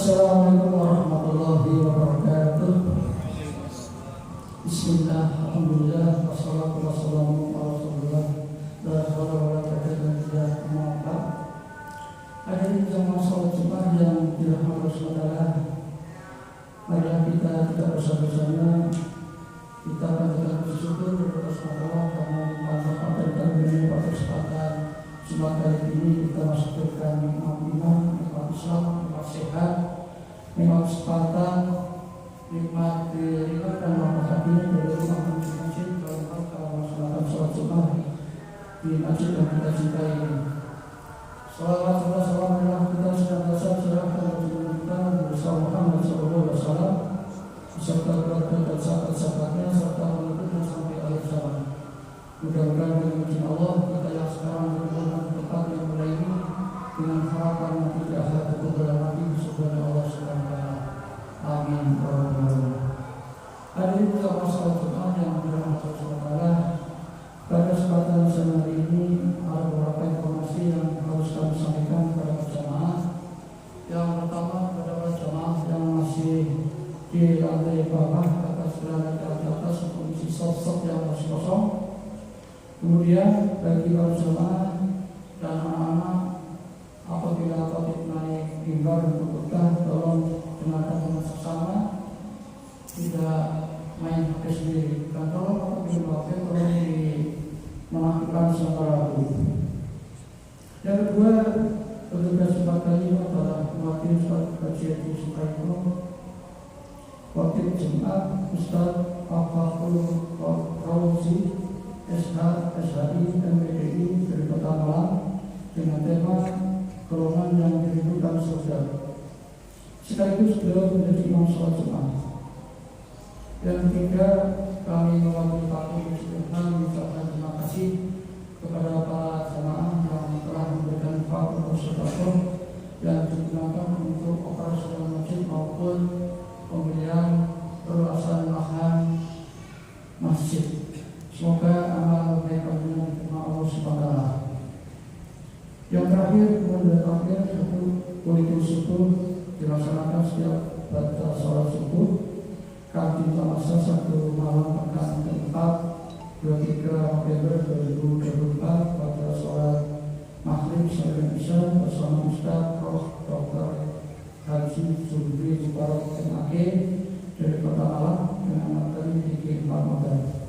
Assalamualaikum warahmatullahi wabarakatuh. Bismillah, alhamdulillah, wassalatu wassalamu ala rasulillah. La haula wala quwwata illa billah. Hadirin jamaah salat Jumat yang dirahmati Allah, marilah kita tidak bersama-sama kita panjatkan bersyukur kepada Allah karena limpahan dan beri pada kesempatan Jumat kali ini kita masukkan nikmat iman, nikmat Islam, nikmat sehat, nikmat kesempatan, nikmat ringan dan rahmat hati dari rumah masjid dalam rangka melaksanakan sholat Jumat di masjid yang kita cintai ini. Salawat serta salam kita senantiasa serahkan kepada kita bersama Muhammad SAW beserta keluarga dan sahabat-sahabatnya serta mengikutnya sampai akhir zaman. Mudah-mudahan dengan izin Allah kita yang sekarang berada di tempat yang mulia ini dengan harapan nanti di akhirat berkumpul lagi subhanahu Allah SWT. Amin. Hadirin jamaah salat Jumat yang dirahmati Allah, pada kesempatan siang hari ini ada beberapa informasi yang harus kami sampaikan kepada jamaah. Yang pertama kepada para jamaah yang masih di lantai bawah atas lantai atas kondisi sosok yang masih kosong. Kemudian bagi para jemaah dan anak-anak apabila topik naik mimbar untuk khutbah tolong dengarkan dengan sesama, tidak main HP sendiri. Dan tolong apabila HP tolong melakukan secara lalu. Yang kedua, petugas Jumat kali ini adalah wakil Ustaz Kajian di Sukaino, wakil Jumat Ustaz Afaful Rauzi SH, SHI, MPDI dari Kota Malang dengan tema golongan yang dirindukan surga. Sekaligus beliau menjadi imam sholat Jumat. Yang ketiga, kami mewakili Pak Ibu mengucapkan terima kasih kepada para jemaah yang telah memberikan faktor sedekah yang digunakan untuk operasional masjid maupun pembelian perluasan lahan masjid. Semoga amal baik kami diterima Allah SWT. Yang terakhir, kemudian terakhir satu politik subuh dilaksanakan setiap pada sholat subuh. Kami masa satu malam pekan keempat 23 November 2024 pada sholat maghrib sampai isya bersama Ustaz Prof. Dr. Haji Zulfi Mubarak MAG dari Kota Malang dengan materi fikih Ramadan.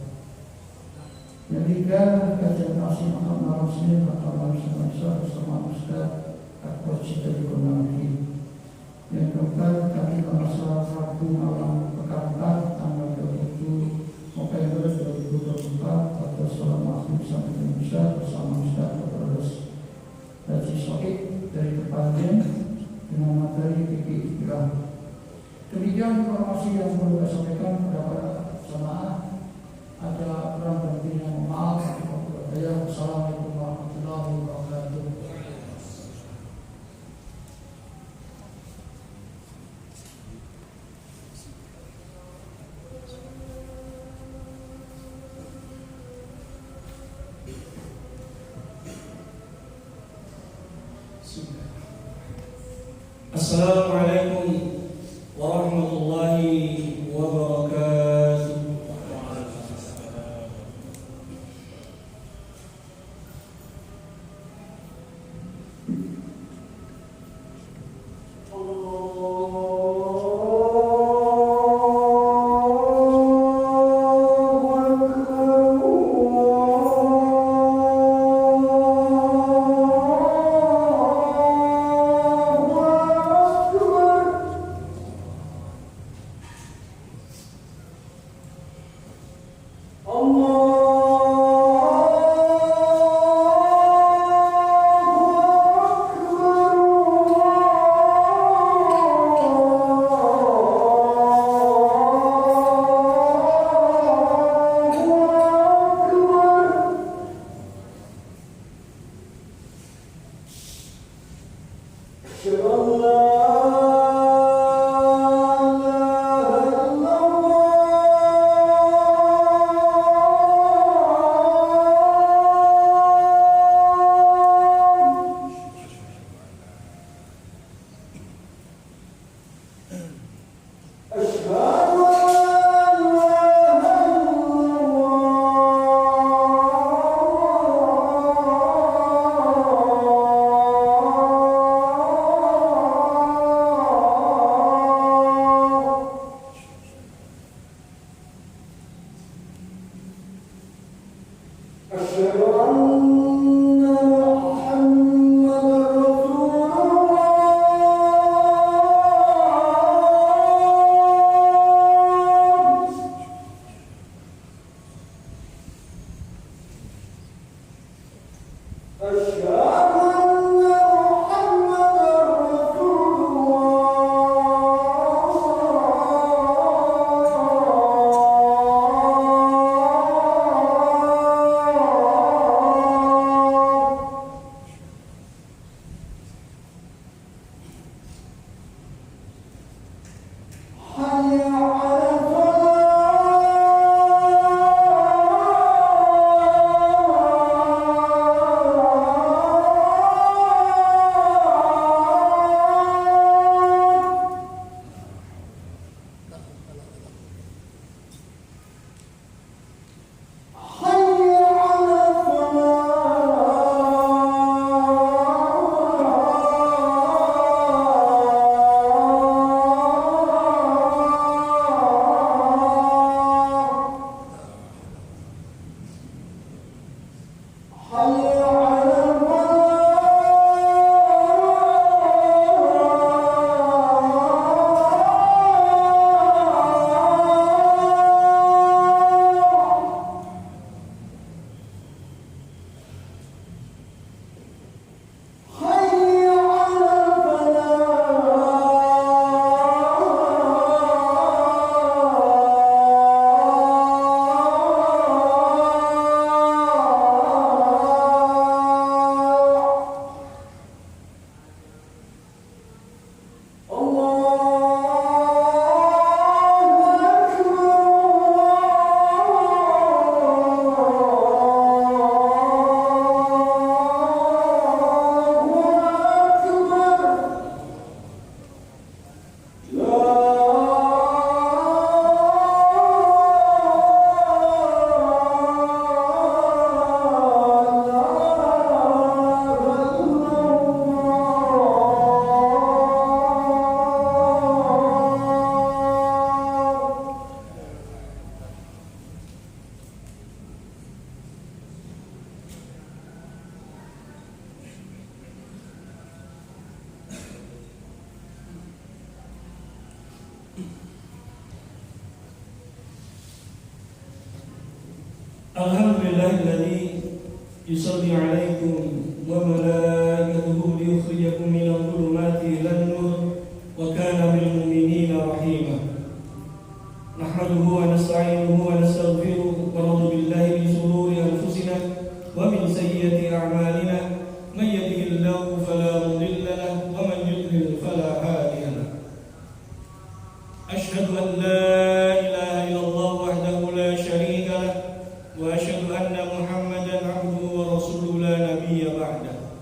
Yang ketiga, kajian asing akan malam Senin atau malam Selasa bersama Ustaz Akwaji dari Gunung. Yang keempat, kami masa Rabu malam pekan 4 tanggal 27 November 2024 pada sholat maghrib sampai Indonesia bersama Ustaz Dr. Haji Sohib dari Kepanjen dengan materi fikih istilah. Demikian informasi yang perlu saya sampaikan kepada jemaah. Ada kurang dan lebih yang maaf. Assalamualaikum warahmatullahi wabarakatuh. Assalamualaikum warahmatullahi wabarakatuh. Allahu Akbar. Alhamdulillahilladzi yusalli 'alaikum wa malaikatuhu liyukhrijakum minadh dhulumati ilan nur wa kana bil mu'minina rahima. Nahmaduhu wa nasta'inuhu wa nastaghfiruh wa na'udzu billahi min shururi anfusina wa min sayyiati a'malina. May yahdihillahu fala mudilla lahu wa man yudlil fala hadiya lahu. Asyhadu an la ilaha illallah wahdahu la syarika lahu wa asyhadu anna Muhammadan 'abduhu wa rasuluhu la nabiyya ba'dah.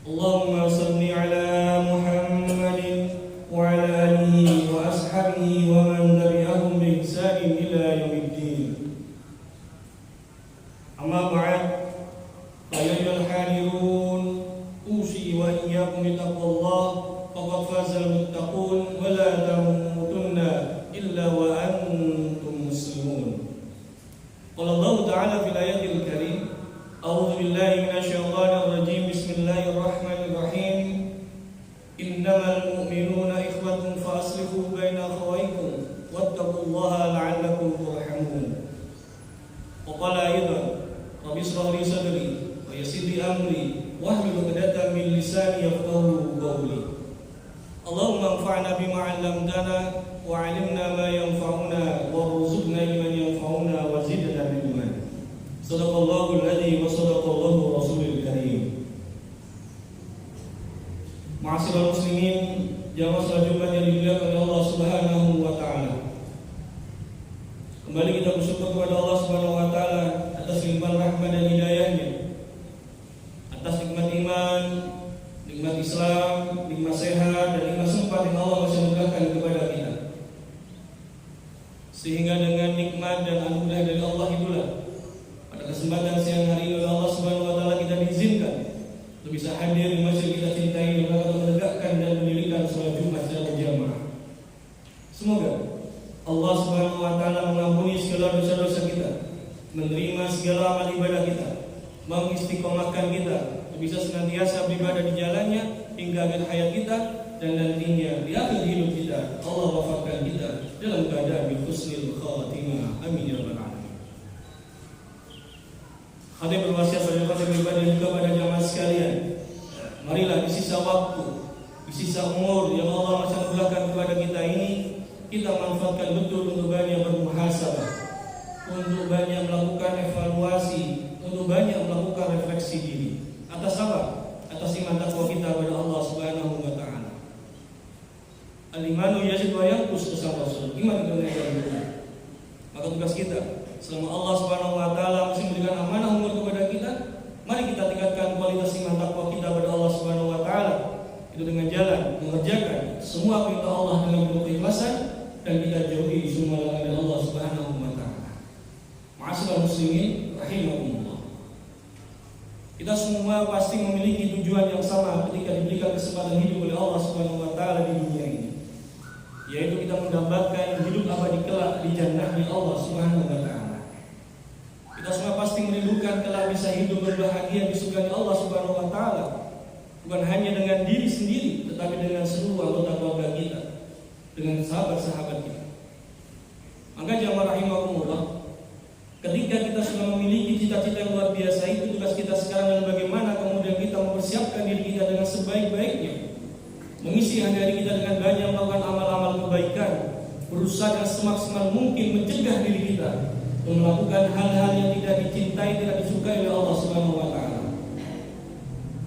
Allahumma shalli 'ala Muhammadin wa 'ala alihi wa ashabihi wa man tabi'ahum bi ihsanin ila yaumiddin. Amma ba'd, fa ya ayyuhal hadirun, usi wa iyyakum bittaqwallah, faqad fazal muttaqun wa la tamutunna illa wa antum muslimun. Qala Allah Ta'ala fil ayatil karim, a'udzu billahi minasyaitonir rajim, bismillahirrahmanirrahim. Innamal mu'minuna ikhwatun fa aslihu baina akhawaykum wattaqullaha la'allakum turhamun. Wa qala aidan, rabbi ishrah li sadri wa yassir li amri wahlul 'uqdatam min lisani yafqahu qawli. Allahumma anfa'na bima 'allamtana wa 'allimna ma yanfa'una warzuqna ilman yanfa'una wa zidna ilman. Shadaqallahul 'azim wa shadaqallahu rasulul karim. Ma'asyiral muslimin, jamaah salat Jumat yang dimuliakan oleh Allah Subhanahu wa taala. Kembali kita bersyukur kepada Allah Subhanahu wa taala atas limpahan rahmat dan hidayahnya, atas nikmat iman, nikmat Islam, nikmat sehat, dan nikmat sempat yang Allah masih anugerahkan kepada kita. Sehingga dengan nikmat dan anugerah dari Allah itulah pada kesempatan siang hari ini oleh Allah Subhanahu wa taala kita diizinkan untuk bisa hadir di masjid kita cintai dan menegakkan dan mendirikan salat Jumat secara berjamaah. Semoga Allah Subhanahu wa taala mengampuni segala dosa-dosa kita, menerima segala amal ibadah kita, mengistiqomahkan kita untuk bisa senantiasa beribadah di jalannya hingga akhir hayat kita, dan nantinya di akhir hidup kita Allah wafatkan kita dalam keadaan bil husnil khatimah. Amin ya rabbal alamin. Hadirin berwasiat pada pribadi dan juga pada jamaah sekalian, marilah di sisa waktu, di sisa umur yang Allah masih anugerahkan kepada kita ini, kita manfaatkan betul untuk banyak bermuhasabah, untuk banyak melakukan evaluasi, untuk banyak melakukan refleksi diri. Atas apa? Atas iman takwa kita kepada Allah Subhanahu wa taala. Al-imanu yazid wa yanqus, kata Rasul. Iman itu naik dan turun. Maka tugas kita selama Allah Subhanahu wa taala masih memberikan amanah umur kepada kita, mari kita tingkatkan kualitas iman takwa kita kepada Allah Subhanahu wa taala. Itu dengan jalan mengerjakan semua perintah Allah dengan penuh keikhlasan dan kita jauhi semua larangan dari Allah Subhanahu wa taala. Ma'asyiral muslimin rahimakumullah. Kita semua pasti memiliki tujuan yang sama ketika diberikan kesempatan hidup oleh Allah Subhanahu wa taala di dunia ini, yaitu kita mendapatkan hidup abadi kelak di jannah Allah Subhanahu wa taala. Kita semua pasti merindukan kelak bisa hidup berbahagia di surga Allah Subhanahu wa taala, bukan hanya dengan diri sendiri, tetapi dengan seluruh anggota keluarga kita, dengan sahabat-sahabat kita. Maka jamaah rahimakumullah, ketika kita sudah memiliki cita-cita yang luar biasa itu, tugas kita sekarang adalah bagaimana kemudian kita mempersiapkan diri kita dengan sebaik-baiknya, mengisi hari-hari kita dengan banyak melakukan amal-amal kebaikan, berusaha dengan semaksimal mungkin mencegah diri kita melakukan hal-hal yang tidak dicintai, tidak disukai oleh Allah Subhanahu wa taala.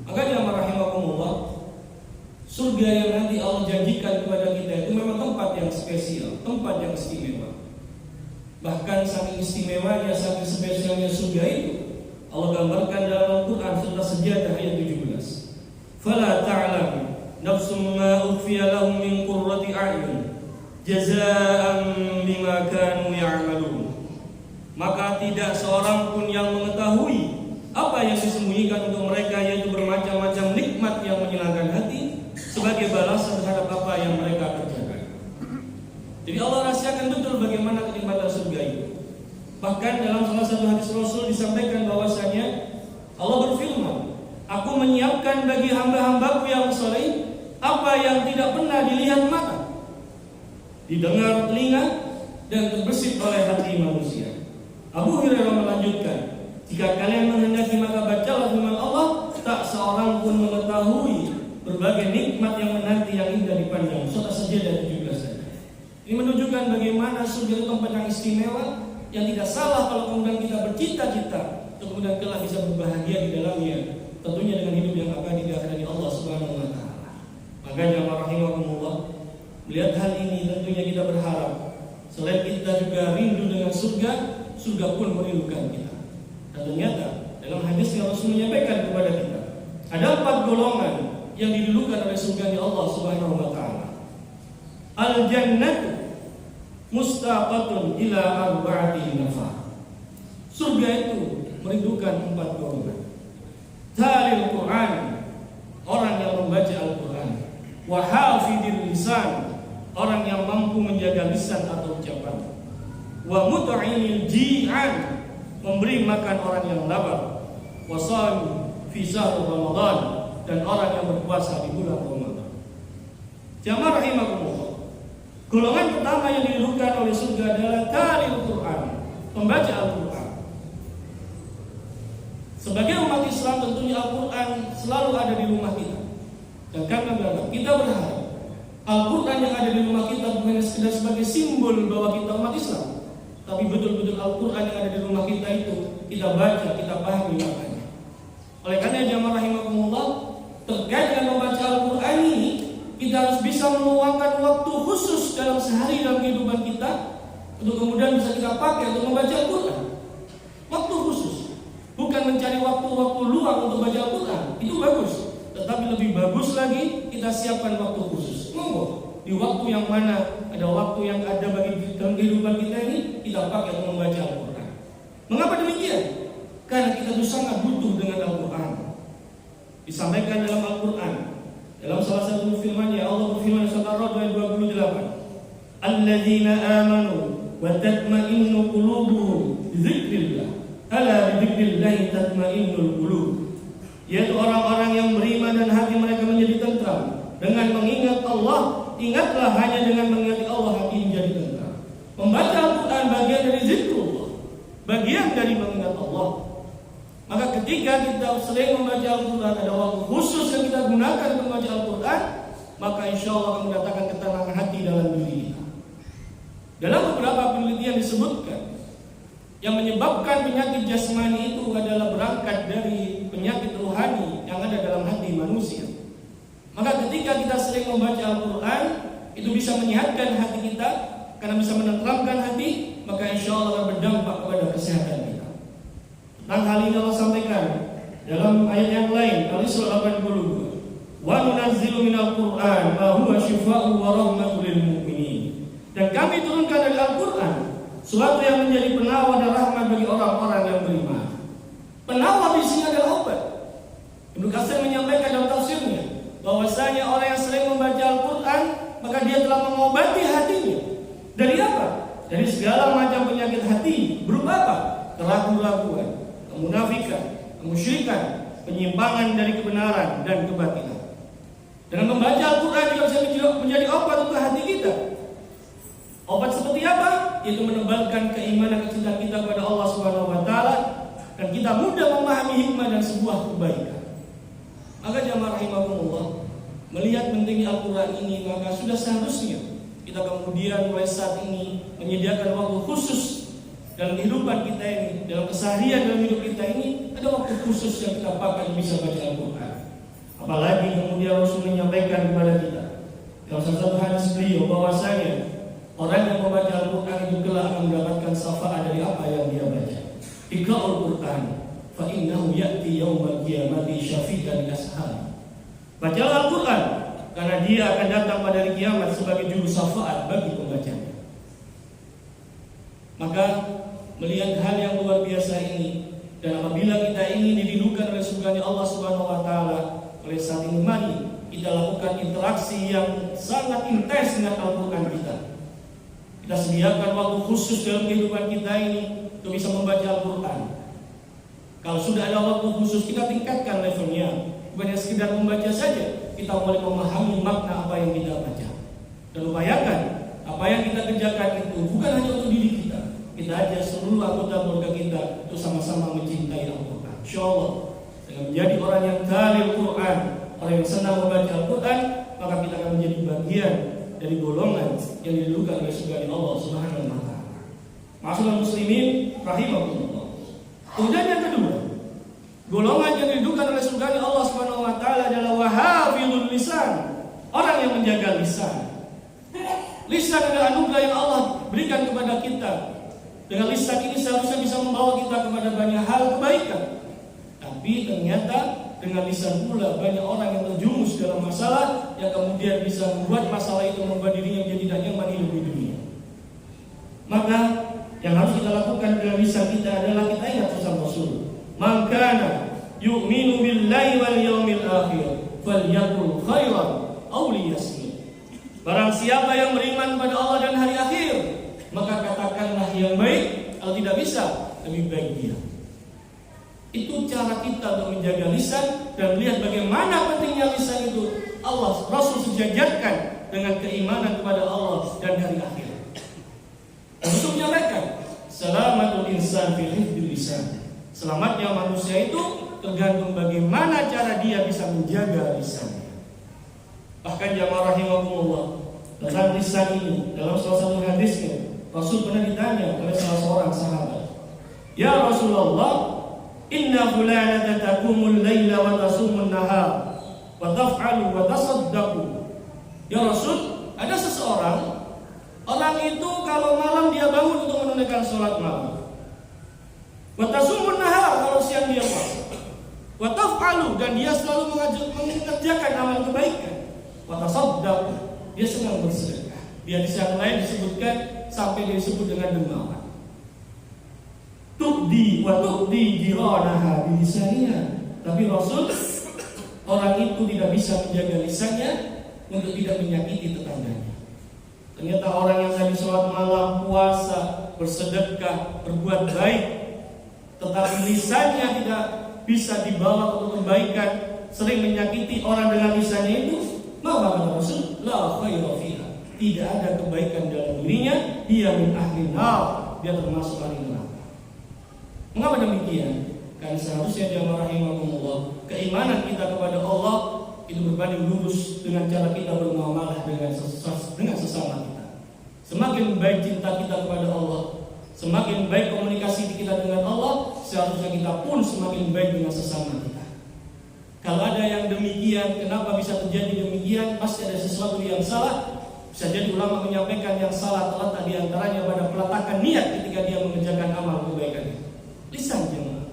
Maka jamaah rahimakumullah, surga yang nanti Allah janjikan kepada kita itu memang tempat yang spesial, tempat yang istimewa. Bahkan saking istimewanya, saking spesialnya surga itu, Allah gambarkan dalam Al-Quran surah Sajadah ayat 17. Fala ta'lam nafsum ma ukhfiya lahum min qurrati a'yun jazaa'an bima kanu ya'malun. Maka tidak seorang pun yang mengetahui apa yang disembunyikan untuk mereka, yaitu bermacam-macam nikmat yang menyenangkan hati sebagai balasan terhadap apa yang mereka kerjakan. Jadi Allah rahasiakan betul bagaimana kenikmatan surga itu. Bahkan dalam salah satu hadis Rasul disampaikan bahwasanya Allah berfirman, Aku menyiapkan bagi hamba-hambaku yang saleh apa yang tidak pernah dilihat mata, didengar telinga, dan terbesit oleh hati manusia. Abu Hurairah melanjutkan, jika kalian menghendaki maka bacalah firman Allah, tak seorang pun mengetahui berbagai nikmat yang menanti yang indah dipandang. Surah Sajadah 17 saja. Ini menunjukkan bagaimana surga itu tempat yang istimewa, yang tidak salah kalau kemudian kita bercita-cita untuk kemudian kelak bisa berbahagia di dalamnya, tentunya dengan hidup yang abadi di hadapan Allah Subhanahu wa taala. Maka jamaah rahimakumullah, melihat hal ini tentunya kita berharap selain kita juga rindu dengan surga, surga pun merindukan kita. Dan ternyata dalam hadis yang Rasul menyampaikan kepada kita, ada 4 golongan yang didulukan oleh surga Allah Subhanahu wa taala. Al-jannatu mustaqatun ila arba'ati nafar. Surga itu merindukan 4 golongan. Talil Quran, orang yang membaca Al-Quran. Wa hafidil lisan, orang yang mampu menjaga lisan atau ucapan. Wa mut'imil ji'an, memberi makan orang yang lapar. Wa shami fi syahr Ramadan, dan orang yang berpuasa di bulan Ramadan. Jamaah rahimakumullah, golongan pertama yang didulukan oleh surga adalah talil Quran, membaca Al-Quran. Sebagai umat Islam tentunya Al-Quran selalu ada di rumah kita. Dan karena kita berharap Al-Quran yang ada di rumah kita bukan sekedar sebagai simbol bahwa kita umat Islam, tapi betul-betul Al-Quran yang ada di rumah kita itu kita baca, kita pahami maknanya. Oleh karena jamaah rahimakumullah, terkait dengan membaca Al-Quran ini, kita harus bisa meluangkan waktu khusus dalam sehari dalam kehidupan kita untuk kemudian bisa kita pakai untuk membaca Al-Quran. Waktu khusus, bukan mencari waktu-waktu luang untuk baca Al-Quran, itu bagus. Tetapi lebih bagus lagi kita siapkan waktu khusus. Monggo, di waktu yang mana ada waktu yang ada bagi dalam kehidupan kita ini, kita pakai untuk membaca Al-Quran. Mengapa demikian? Karena kita itu sangat butuh dengan Al-Quran. Disampaikan dalam Al-Quran, dalam salah satu firman-Nya Allah berfirman surah Ar-Ra'd ayat 28, Alladzina amanu wa tatma'innu qulubuhum bi dzikrillah. Ala bi dzikrillah tatma'innul qulub. Yaitu orang-orang yang beriman dan hati mereka menjadi tentram dengan mengingat Allah. Ingatlah, hanya dengan mengingat Allah hati menjadi tentram. Membaca Al-Quran bagian dari zikrullah, bagian dari mengingat Allah. Maka ketika kita sering membaca Al-Quran, ada waktu khusus yang kita gunakan untuk membaca Al-Quran, maka insya Allah akan mendatangkan ketenangan hati dalam diri kita. Dalam beberapa penelitian disebutkan, yang menyebabkan penyakit jasmani itu adalah berangkat dari penyakit rohani yang ada dalam hati manusia. Maka ketika kita sering membaca Al-Quran, itu bisa menyehatkan hati kita, karena bisa menenteramkan hati, maka insya Allah akan berdampak kepada kesehatan kita. Tentang hal ini Allah sampaikan dalam ayat yang lain, Al-Isra 82, wa nunazzilu minal Qur'an ma huwa syifaa'un wa rahmatul lil mu'minin. Dan kami turunkan dari Al-Quran suatu yang menjadi penawar dan rahmat bagi orang-orang yang beriman. Penawar di sini adalah obat. Ibnu Katsir menyampaikan dalam tafsirnya bahwasanya orang yang sering membaca Al-Quran maka dia telah mengobati hatinya. Dari apa? Dari segala macam penyakit hati. Berupa apa? Keraguan-keraguan, kemunafikan, kemusyrikan, penyimpangan dari kebenaran dan kebatilan. Dengan membaca Al-Quran juga bisa menjadi obat untuk hati kita. Obat seperti apa? Yaitu menebalkan keimanan kecintaan kita kepada Allah Subhanahu wa taala, dan kita mudah memahami hikmah dan sebuah kebaikan. Maka jamaah rahimakumullah, melihat pentingnya Al-Quran ini, maka sudah seharusnya kita kemudian mulai saat ini menyediakan waktu khusus dalam kehidupan kita ini, dalam keseharian dalam hidup kita ini, ada waktu khusus yang kita pakai bisa baca Al-Quran. Apalagi kemudian Rasul menyampaikan kepada kita dalam salah satu hadis beliau bahwasanya orang yang membaca Al-Quran itu kelak akan mendapatkan syafaat dari apa yang dia baca. Iqra'ul Quran fa innahu ya'ti yaumal qiyamati syafi'an li ashabi. Bacalah Al-Quran karena dia akan datang pada hari kiamat sebagai juru syafaat bagi pembacanya. Maka melihat hal yang luar biasa ini, dan apabila kita ingin dirindukan oleh surganya Allah Subhanahu wa taala, oleh saat ini mari kita lakukan interaksi yang sangat intens dengan Al-Quran kita. Kita sediakan waktu khusus dalam kehidupan kita ini untuk bisa membaca Al-Quran. Kalau sudah ada waktu khusus, kita tingkatkan levelnya. Bukan hanya sekedar membaca saja, kita mulai memahami makna apa yang kita baca. Dan upayakan apa yang kita kerjakan itu bukan hanya untuk diri kita, kita ajak seluruh anggota keluarga kita untuk sama-sama mencintai Al-Quran. InsyaAllah dengan menjadi orang yang talil Quran, orang yang senang membaca Al-Quran, maka kita akan menjadi bagian dari golongan yang didudukan oleh surga Allah Subhanahu wa taala. Ma'asyiral muslimin rahimakumullah. Kemudian yang kedua, golongan yang didudukan oleh surga Allah Subhanahu wa taala adalah wahafizul lisan, orang yang menjaga lisan. Lisan adalah anugerah yang Allah berikan kepada kita. Dengan lisan ini seharusnya bisa membawa kita kepada banyak hal kebaikan. Tapi ternyata dengan lisan pula banyak orang yang terjumus dalam masalah yang kemudian bisa membuat masalah itu membuat dirinya menjadi tidak nyaman hidup di dunia. Maka yang harus kita lakukan dengan lisan kita adalah kita ingat pesan Rasul. Man kana yu'minu billahi wal yawmil akhir falyaqul khairan aw liyasmut. Barang siapa yang beriman pada Allah dan hari akhir, maka katakanlah yang baik, kalau tidak bisa lebih baik diam. Itu cara kita untuk menjaga lisan dan melihat bagaimana pentingnya lisan itu. Allah Rasul sejajarkan dengan keimanan kepada Allah dan hari akhir. Rasul menyampaikan, salamatul insan fi hifdzil lisan. Selamatnya manusia itu tergantung bagaimana cara dia bisa menjaga lisannya. Bahkan jamaah rahimakumullah, tentang lisan ini dalam salah satu hadisnya Rasul pernah ditanya oleh salah seorang sahabat, "Ya Rasulullah, inna fulanatan taqumul laila wa tasumun nahar wa taf'alu wa tasaddaqu." Ya Rasul, ada seseorang, orang itu kalau malam dia bangun untuk menunaikan salat malam. Wa tasumun nahar, kalau siang dia puasa. Wa taf'alu, dan dia selalu mengerjakan amal kebaikan. Wa tasaddaqu, dia senang bersedekah. Di hadis yang lain disebutkan sampai disebut dengan dermawan. Tu'di wa tu'di jiranaha bilisaniha. Tapi Rasul, orang itu tidak bisa menjaga lisannya untuk tidak menyakiti tetangganya. Ternyata orang yang tadi sholat malam, puasa, bersedekah, berbuat baik, tetapi lisannya tidak bisa dibawa untuk kebaikan, sering menyakiti orang dengan lisannya itu, maka kata Rasul, la khaira fiha, tidak ada kebaikan dalam dirinya, dia min ahli nar, dia termasuk ahli neraka. Mengapa demikian? Karena seharusnya jamaah rahimakumullah, keimanan kita kepada Allah itu berbanding lurus dengan cara kita bermuamalah dengan sesama kita. Semakin baik cinta kita kepada Allah, semakin baik komunikasi kita dengan Allah, seharusnya kita pun semakin baik dengan sesama kita. Kalau ada yang demikian, kenapa bisa terjadi demikian? Pasti ada sesuatu yang salah. Bisa jadi ulama menyampaikan yang salah terletak di antaranya pada peletakan niat ketika dia mengerjakan amal kebaikan. Lisan jemaah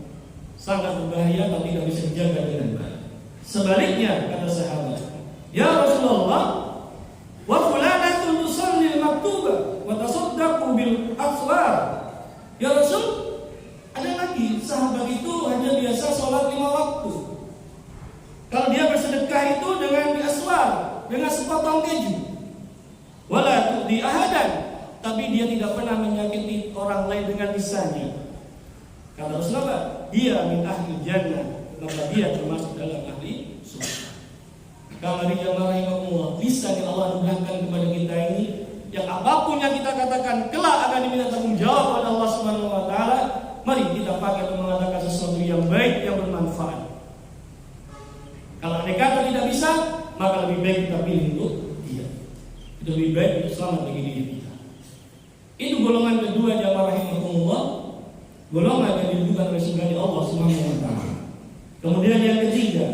sangat berbahaya kalau tidak bisa dijaga dengan baik. Sebaliknya kata sahabat, ya Rasulullah, wa fulanatun tusalli al-maktuba wa tasaddaqu bil aswar. Ya Rasul, ada lagi sahabat itu hanya biasa sholat 5 waktu. Kalau dia bersedekah itu dengan aswar, dengan sepotong keju. Wala tu'di ahadan, tapi dia tidak pernah menyakiti orang lain dengan lisannya. Kata Rasulullah, dia min ahli jannah, maka dia termasuk dalam ahli surga. Kalau jamaah rahimahumullah, lisan yang Allah anugerahkan kepada kita ini, yang apapun yang kita katakan kelak akan diminta tanggung jawab oleh Allah Subhanahu wa taala, mari kita pakai untuk mengatakan sesuatu yang baik, yang bermanfaat. Kalau andai kata tidak bisa, maka lebih baik kita pilih untuk dia. Itu lebih baik untuk selamat bagi diri kita. Itu golongan kedua jamaah rahimahumullah, golongan yang didudukan oleh surga Allah Subhanahu wa taala. Kemudian yang ketiga,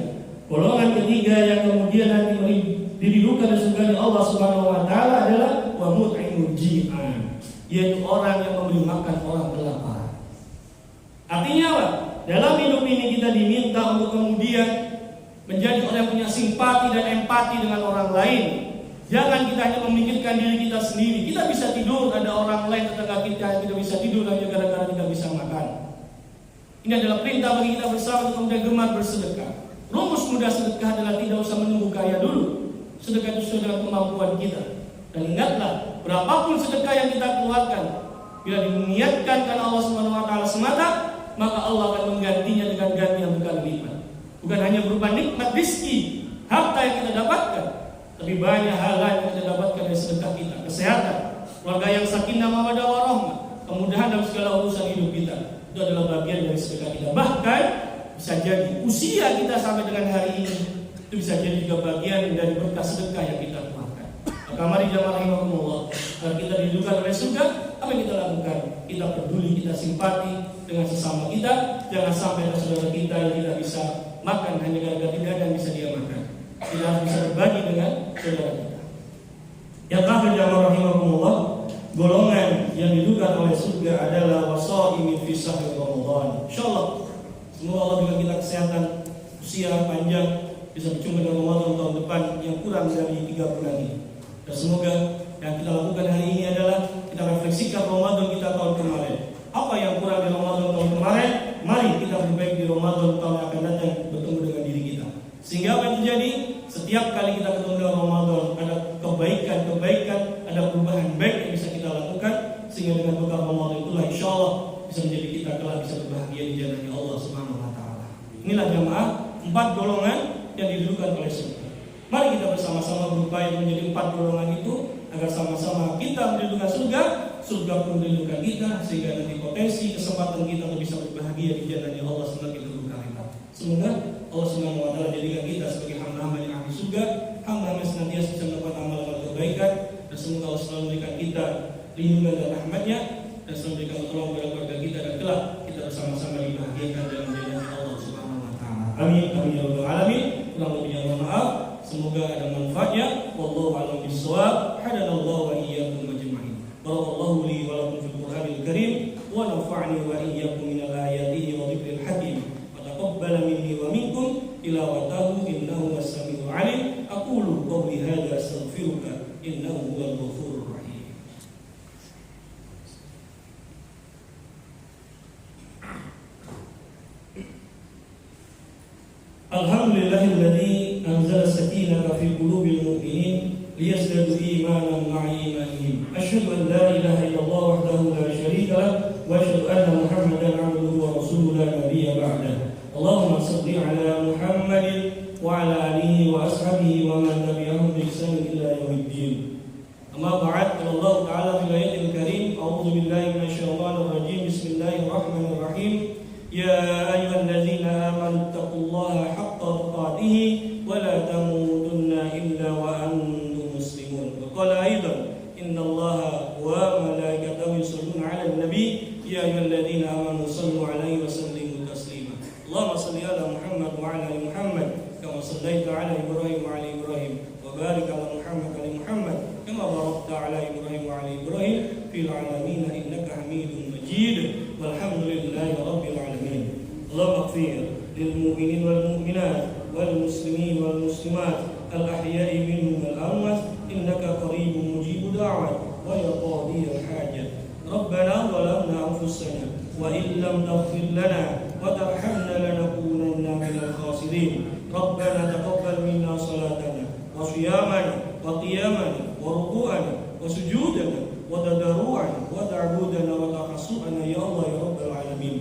golongan ketiga yang kemudian nanti didudukan oleh surga Allah Subhanahu wa taala adalah wa mut'imul ji'an, yaitu orang yang memberi makan orang kelaparan. Artinya apa? Dalam hidup ini kita diminta untuk kemudian menjadi orang yang punya simpati dan empati dengan orang lain. Jangan kita hanya memikirkan diri kita sendiri. Kita bisa tidur, ada orang lain tetangga kita tidak bisa tidur hanya gara-gara tidak bisa makan. Ini adalah perintah bagi kita bersama untuk kemudian gemar bersedekah. Rumus mudah sedekah adalah tidak usah menunggu kaya dulu. Sedekah itu sesuai dengan kemampuan kita. Dan ingatlah, berapapun sedekah yang kita keluarkan, bila diniatkan karena Allah Subhanahu wa taala semata, maka Allah akan menggantinya dengan ganti yang berkali lipat. Bukan hanya berupa nikmat rizki, harta yang kita dapatkan, tapi banyak hal lain yang kita dapatkan dari sedekah kita. Kesehatan, keluarga yang sakinah mawaddah warahmah, kemudahan dalam segala urusan hidup kita, itu adalah bagian dari sedekah kita. Bahkan bisa jadi usia kita sampai dengan hari ini, itu bisa jadi juga bagian dari berkah sedekah yang kita keluarkan. Maka mari jamaah rahimahumullah, agar kita didudukan oleh surga, apa yang kita lakukan? Kita peduli, kita simpati dengan sesama kita. Jangan sampai ada saudara kita yang tidak bisa makan hanya gara-gara tidak ada yang bisa dia makan. Kita harus bisa berbagi dengan saudara kita. Yang terakhir jamaah rahimahumullah, golongan yang didudukan oleh surga adalah wasaimin fi syahr Ramadan. Insyaallah semoga Allah berikan kita kesehatan, usia panjang, bisa berjumpa dengan Ramadan tahun depan yang kurang dari 3 bulan ini. Dan semoga yang kita lakukan hari ini adalah kita refleksikan Ramadan kita tahun kemarin. Apa yang kurang di Ramadan tahun kemarin, mari kita perbaiki di Ramadan tahun yang akan datang bertemu dengan diri kita. Sehingga apa yang terjadi? Setiap kali kita ketemu dengan Ramadan, ada kebaikan, ada perubahan baik yang bisa kita lakukan. Sehingga dengan berkah Ramadan itulah insya Allah bisa menjadi kita kelak bisa berbahagia di jalannya Allah Subhanahu wa taala. Inilah jamaah 4 golongan yang didudukan oleh surga. Mari kita bersama-sama berupaya menjadi 4 golongan itu agar sama-sama kita mendudukan surga, surga pun mendudukan kita, sehingga nanti potensi kesempatan kita untuk bisa berbahagia di jalannya Allah semakin berlipat. Semoga Allah Subhanahu wa taala jadikan kita sebagai hamba-hamba yang ahli surga, hamba-hamba yang senantiasa bisa melakukan amal-amal kebaikan, dan semoga Allah selalu memberikan kita lindungan dan rahmat-Nya, dan selalu memberikan pertolongan kepada keluarga kita, dan kelak kita bersama-sama dibahagiakan dalam jalannya Allah Subhanahu wa taala. Amin amin ya rabbal alamin. Kurang lebihnya mohon maaf. Semoga ada manfaatnya. Wallahu a'lam bishawab. Hadanallahu wa iyyakum ajma'in. Barakallahu li wa lakum fil Qur'anil Karim wa nafa'ani wa iyyakum minal ayati wa dhikril hakim. Wa taqabbala minni wa minkum tilawatahu innahu was-sami'ul 'alim. Aqulu qawli hadza astaghfiruka innahu huwal ghafurur rahim. Alhamdulillahilladzi anzala sakinata fi qulubil mu'minin liyazdadu imanan ma'a imanihim. Asyhadu an la ilaha illallah wahdahu la syarika lah wa asyhadu anna Muhammadan 'abduhu wa rasuluhu la nabiyya ba'dahu. Allahumma shalli 'ala Muhammadin wa 'ala alihi wa ashabihi wa man tabi'ahum bi ihsan ila yaumiddin. Amma ba'd, qala Allah ta'ala fil ayatil karim, a'udzu billahi minasyaitonir rajim. Bismillahirrahmanirrahim. يا أيها الذين آمنوا اتقوا الله حق تقاته ولا تموتن إلا وأنتم مسلمون. وقال أيضا إن الله وملائكته يصلون على النبي يا أيها الذين آمنوا صلوا عليه وسلموا تسليما. اللهم صل على محمد وعلى آل محمد كما صليت على إبراهيم وعلى إبراهيم وبارك على محمد وعلى محمد كما ala Ibrahim wa ala Ibrahim fil alamin innaka Hamidum Majid walhamdulillahi rabbil alamin. Allahumma ighfir lil mu'minin wal mu'minat wal muslimin wal muslimat al ahya'i minhum wal amwat innaka qaribun mujibud da'wat wa ya qadiyal hajat. Rabbana zalamna anfusana wa in lam taghfir lana wa tarhamna lanakunanna minal khasirin. Rabbana taqabbal minna salatana wa siyamana wa qiyamana wa ruku'ana wa sujudana wa tadarru'ana wa ta'budana wa taqassu'ana ya Allah ya rabbal alamin.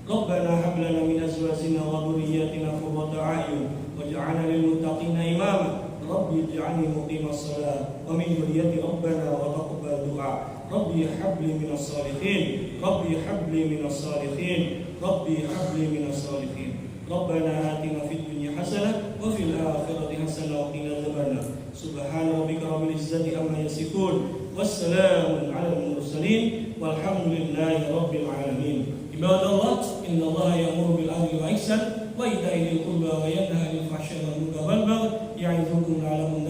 Rabbana hab lana min azwajina wa dhurriyyatina qurrata a'yun waj'alna lil muttaqina imama. Rabbi ij'alni muqimas shalah wa min dhurriyyati rabbana wa taqabbal du'a. Rabbi hab li minas salihin. Rabbi hab li minas salihin. Rabbi hab li minas salihin. Rabbana atina fid dunya hasanah wa fil akhirati hasanah wa qina adzabannar. Subhana rabbika rabbil izzati amma yasifun. Wassalamun 'alal mursalin walhamdulillahi rabbil alamin. Ibadallah, innallaha ya'muru bil 'adli wal ihsan wa ita'i dzil qurba wa yanha 'anil fahsya'i wal munkari wal baghi ya'idzukum la'allakum